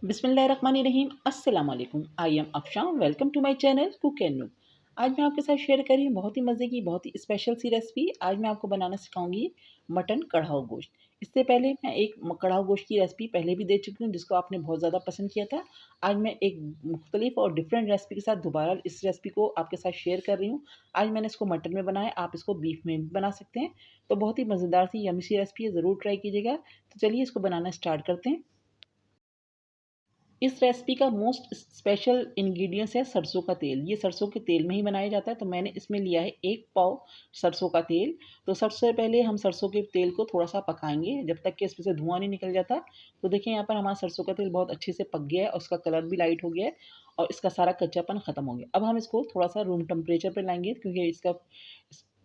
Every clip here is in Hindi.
बिस्मिल्लाहिर्रहमानिर्रहीम अस्सलाम वालेकुम। I am Afshan. Welcome to my channel cook and nook. आज मैं आपके साथ शेयर कर रही हूँ बहुत ही मज़े की बहुत ही स्पेशल सी रेसिपी। आज मैं आपको बनाना सिखाऊंगी मटन कढ़ाऊ गोश्त। इससे पहले मैं एक कढ़ाऊ गोश्त की रेसिपी पहले भी दे चुकी हूँ जिसको आपने बहुत ज़्यादा पसंद किया था। आज मैं एक मुख्तलिफ और डिफरेंट रेसिपी के साथ दोबारा इस रेसिपी को आपके साथ शेयर कर रही हूँ। आज मैंने इसको मटन में बनाया, आप इसको बीफ में भी बना सकते हैं। तो बहुत ही मज़ेदार सी यमी सी रेसिपी है, ज़रूर ट्राई कीजिएगा। तो चलिए इसको बनाना स्टार्ट करते हैं। इस रेसिपी का मोस्ट स्पेशल इंग्रेडिएंट्स है सरसों का तेल। ये सरसों के तेल में ही बनाया जाता है। तो मैंने इसमें लिया है 1 पाव सरसों का तेल। तो सबसे पहले हम सरसों के तेल को थोड़ा-सा पकाएँगे जब तक कि इसमें से धुआँ नहीं निकल जाता। तो देखिए यहाँ पर हमारा सरसों का तेल बहुत अच्छे से पक गया है और उसका कलर भी लाइट हो गया है और इसका सारा कच्चापन ख़त्म हो गया। अब हम इसको थोड़ा-सा रूम टेम्परेचर पे लाएँगे क्योंकि इसका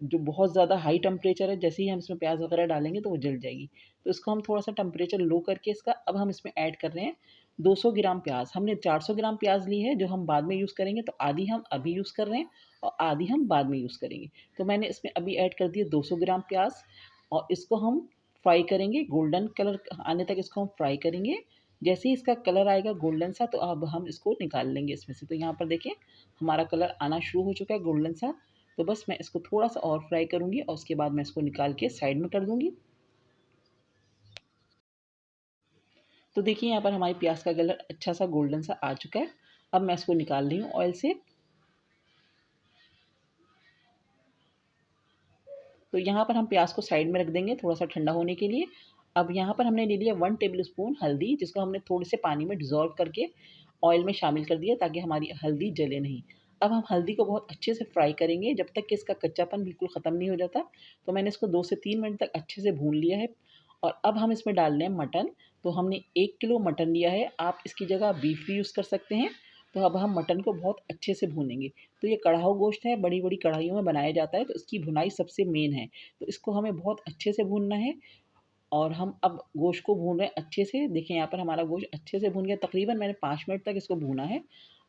जो बहुत ज़्यादा हाई टेम्परेचर है, जैसे ही हम इसमें प्याज़ वगैरह डालेंगे तो वो जल जाएगी। तो इसको हम थोड़ा-सा टेम्परेचर लो करके इसका अब हम इसमें ऐड कर रहे हैं 200 ग्राम प्याज़। हमने 400 ग्राम प्याज़ ली है जो हम बाद में यूज़ करेंगे, तो आधी हम अभी यूज़ कर रहे हैं और आधी हम बाद में यूज़ करेंगे। तो मैंने इसमें अभी ऐड कर दिए 200 ग्राम प्याज़ और इसको हम फ्राई करेंगे, गोल्डन कलर आने तक इसको हम फ्राई करेंगे। जैसे ही इसका कलर आएगा गोल्डन सा तो अब हम इसको निकाल लेंगे इसमें से। तो यहाँ पर देखिए हमारा कलर आना शुरू हो चुका है गोल्डन सा। तो बस मैं इसको थोड़ा-सा और फ्राई करूँगी और उसके बाद मैं इसको निकाल के साइड में कर दूँगी। तो देखिए यहाँ पर हमारी प्याज़ का कलर अच्छा सा गोल्डन सा आ चुका है। अब मैं इसको निकाल रही हूँ ऑयल से। तो यहाँ पर हम प्याज़ को साइड में रख देंगे थोड़ा-सा ठंडा होने के लिए। अब यहाँ पर हमने ले लिया 1 टेबलस्पून हल्दी, जिसको हमने थोड़े से पानी में डिज़ोल्व करके ऑयल में शामिल कर दिया ताकि हमारी हल्दी जले नहीं। अब हम हल्दी को बहुत अच्छे से फ्राई करेंगे जब तक कि इसका कच्चापन बिल्कुल ख़त्म नहीं हो जाता। तो मैंने इसको 2 से 3 मिनट तक अच्छे से भून लिया है और अब हम इसमें डाल रहे हैं मटन। तो हमने 1 किलो मटन लिया है, आप इसकी जगह बीफ भी यूज़ कर सकते हैं। तो अब हम मटन को बहुत अच्छे से भूनेंगे। तो ये कढ़ाऊ गोश्त है, बड़ी-बड़ी कढ़ाइयों में बनाया जाता है, तो इसकी भुनाई सबसे मेन है। तो इसको हमें बहुत अच्छे से भूनना है और हम अब गोश्त को भून रहे हैं अच्छे से। देखिए यहाँ पर हमारा गोश्त अच्छे से भून गया, तकरीबन मैंने 5 मिनट तक इसको भूना है।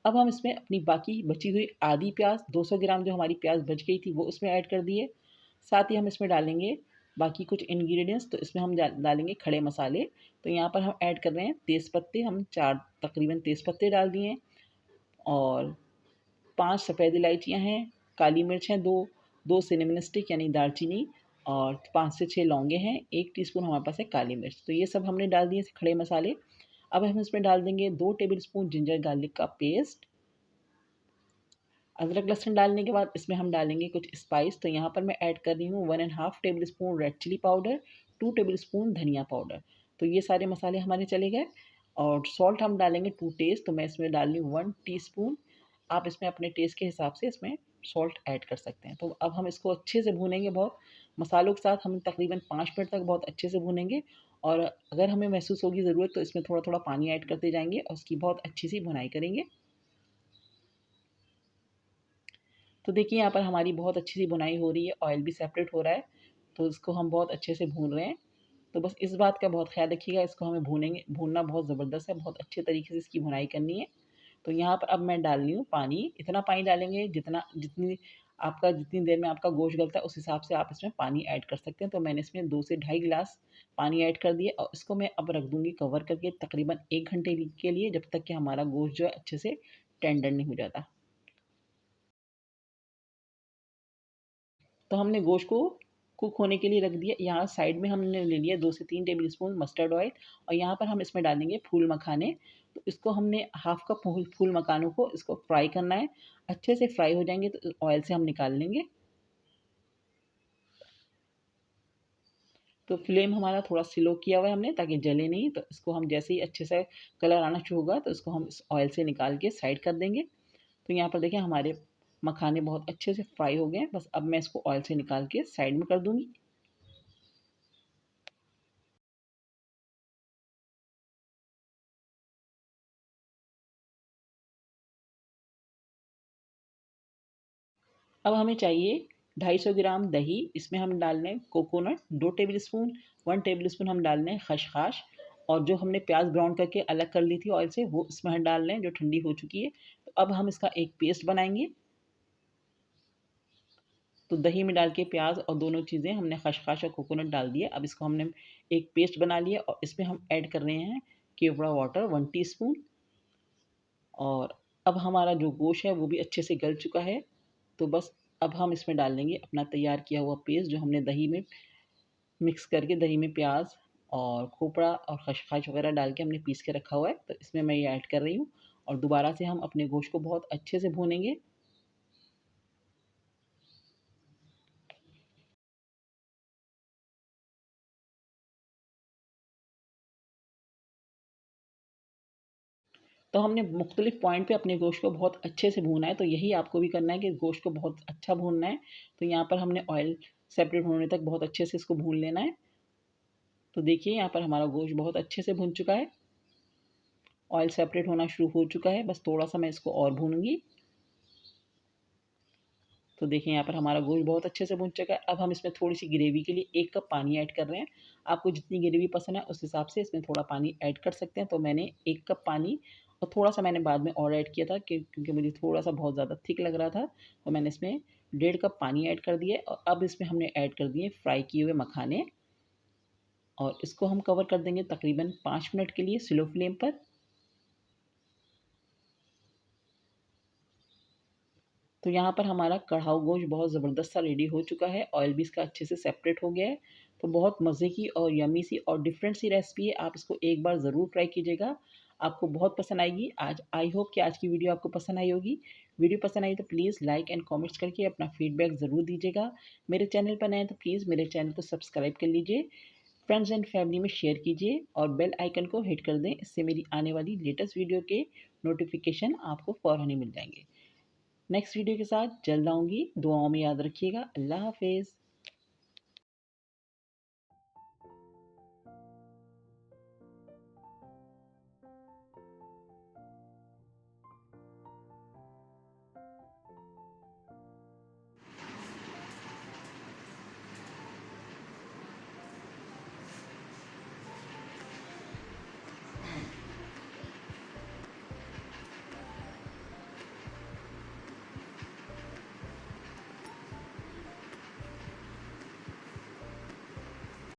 अब हम इसमें अपनी बाकी बची हुई आधी प्याज़ 200 ग्राम जो हमारी प्याज़ बच गई थी वो उसमें ऐड कर दिए। साथ ही हम इसमें डालेंगे बाकी कुछ इंग्रीडिएंट्स। तो इसमें हम डालेंगे खड़े मसाले। तो यहाँ पर हम ऐड कर रहे हैं तेज़ पत्ते, हम 4 तकरीबन तेज़ पत्ते डाल दिए हैं और 5 सफ़ेद इलायचियाँ हैं, काली मिर्च हैं 2, 2 सिनेमन स्टिक यानी दालचीनी और 5 से 6 लौंगे हैं, 1 टीस्पून हमारे पास है काली मिर्च। तो ये सब हमने डाल दिए खड़े मसाले। अब हम इसमें डाल देंगे 2 टेबलस्पून जिंजर गार्लिक का पेस्ट। अदरक लहसुन डालने के बाद इसमें हम डालेंगे कुछ स्पाइस। तो यहाँ पर मैं ऐड कर रही हूँ 1 and half tablespoon red chilli powder, 2 tablespoon धनिया पाउडर। तो ये सारे मसाले हमारे चले गए और सॉल्ट हम डालेंगे टू टेस्ट। तो मैं इसमें डाल रही हूँ 1 टीस्पून। आप इसमें अपने टेस्ट के हिसाब से इसमें सॉल्ट ऐड कर सकते हैं। तो अब हम इसको अच्छे से भूनेंगे बहुत मसालों के साथ। हम तकरीबन 5 मिनट तक बहुत अच्छे से भूनेंगे और अगर हमें महसूस होगी ज़रूरत तो इसमें थोड़ा-थोड़ा पानी ऐड करते जाएँगे और उसकी बहुत अच्छी सी भुनाई करेंगे। तो देखिए यहाँ पर हमारी बहुत अच्छी सी बुनाई हो रही है, ऑयल भी सेपरेट हो रहा है। तो इसको हम बहुत अच्छे से भून रहे हैं। तो बस इस बात का बहुत ख़्याल रखिएगा, इसको हमें भूनना बहुत ज़बरदस्त है, बहुत अच्छे तरीके से इसकी भुनाई करनी है। तो यहाँ पर अब मैं डाल रही हूँ पानी। इतना पानी डालेंगे जितनी देर में आपका गोश्त गलता है उस हिसाब से आप इसमें पानी ऐड कर सकते हैं। तो मैंने इसमें 2 से ढाई गिलास पानी ऐड कर दिए और इसको मैं अब रख दूँगी कवर करके तकरीबन 1 घंटे के लिए, जब तक कि हमारा गोश्त जो है अच्छे से टेंडर नहीं हो जाता। तो हमने गोश्त को कुक होने के लिए रख दिया। यहाँ साइड में हमने ले लिया 2 से 3 टेबलस्पून मस्टर्ड ऑयल और यहाँ पर हम इसमें डालेंगे फूल मखाने। तो इसको हमने हाफ़ कप फूल मखानों को इसको फ्राई करना है। अच्छे से फ्राई हो जाएँगे तो ऑयल से हम निकाल लेंगे। तो फ्लेम हमारा थोड़ा स्लो किया हुआ है हमने ताकि जले नहीं। तो इसको हम जैसे ही अच्छे से कलर आना शुरू होगा तो इसको हम इस ऑयल से निकाल के साइड कर देंगे। तो यहाँ पर देखिए हमारे मखाने बहुत अच्छे से फ्राई हो गए हैं। बस अब मैं इसको ऑयल से निकाल के साइड में कर दूँगी। अब हमें चाहिए 250 ग्राम दही। इसमें हम डाल रहे हैं कोकोनट 2 टेबलस्पून, 1 टेबलस्पून हम डाल रहे हैं खसखस और जो हमने प्याज ब्राउन करके अलग कर ली थी ऑयल से वो इसमें हम डाल रहे हैं जो ठंडी हो चुकी है। तो अब हम इसका एक पेस्ट बनाएंगे। तो दही में डाल के प्याज और दोनों चीज़ें हमने खसखस और कोकोनट डाल दिया। अब इसको हमने एक पेस्ट बना लिया और इसमें हम ऐड कर रहे हैं केवड़ा वाटर 1 टीस्पून। और अब हमारा जो गोश्त है वो भी अच्छे से गल चुका है। तो बस अब हम इसमें डाल देंगे अपना तैयार किया हुआ पेस्ट, जो हमने दही में मिक्स करके, दही में प्याज और खोपड़ा और खसखस वगैरह डाल के हमने पीस के रखा हुआ है। तो इसमें मैं ये ऐड कर रही हूँ और दोबारा से हम अपने गोश्त को बहुत अच्छे से भूनेंगे। तो हमने मुख्तलिफ पॉइंट पे अपने गोश्त को बहुत अच्छे से भूना है। तो यही आपको भी करना है कि गोश्त को बहुत अच्छा भूनना है। तो यहाँ पर हमने ऑयल सेपरेट होने तक बहुत अच्छे से इसको भून लेना है। तो देखिए यहाँ पर हमारा गोश्त बहुत अच्छे से भुन चुका है, ऑयल सेपरेट होना शुरू हो चुका है। बस थोड़ा सा मैं इसको और भूनूंगी। तो देखिए यहाँ पर हमारा गोश्त बहुत अच्छे से भुन चुका है। अब हम इसमें थोड़ी सी ग्रेवी के लिए 1 कप पानी ऐड कर रहे हैं। आपको जितनी ग्रेवी पसंद है उस हिसाब से इसमें थोड़ा पानी ऐड कर सकते हैं। तो मैंने 1 कप पानी, और थोड़ा सा मैंने बाद में और ऐड किया था क्योंकि मुझे थोड़ा सा बहुत ज़्यादा थिक लग रहा था। तो मैंने इसमें 1.5 कप पानी ऐड कर दिया। और अब इसमें हमने ऐड कर दिए फ्राई किए हुए मखाने, और इसको हम कवर कर देंगे तकरीबन 5 मिनट के लिए स्लो फ्लेम पर। तो यहाँ पर हमारा कढ़ाऊ गोश्त बहुत ज़बरदस्त सा रेडी हो चुका है, ऑयल भी इसका अच्छे से सेपरेट हो गया है। तो बहुत मज़े की और यमी सी और डिफरेंट सी रेसिपी है। आप इसको एक बार ज़रूर ट्राई कीजिएगा, आपको बहुत पसंद आएगी। आज आई होप कि आज की वीडियो आपको पसंद आई होगी। वीडियो पसंद आई तो प्लीज़ लाइक एंड कमेंट्स करके अपना फीडबैक ज़रूर दीजिएगा। मेरे चैनल पर नए हैं तो प्लीज़ मेरे चैनल को सब्सक्राइब कर लीजिए, फ्रेंड्स एंड फैमिली में शेयर कीजिए और बेल आइकन को हिट कर दें। इससे मेरी आने वाली लेटेस्ट वीडियो के नोटिफिकेशन आपको फ़ौरन ही मिल जाएंगे। नेक्स्ट वीडियो के साथ जल्द आऊँगी। दुआओं में याद रखिएगा। अल्लाह हाफ़िज़।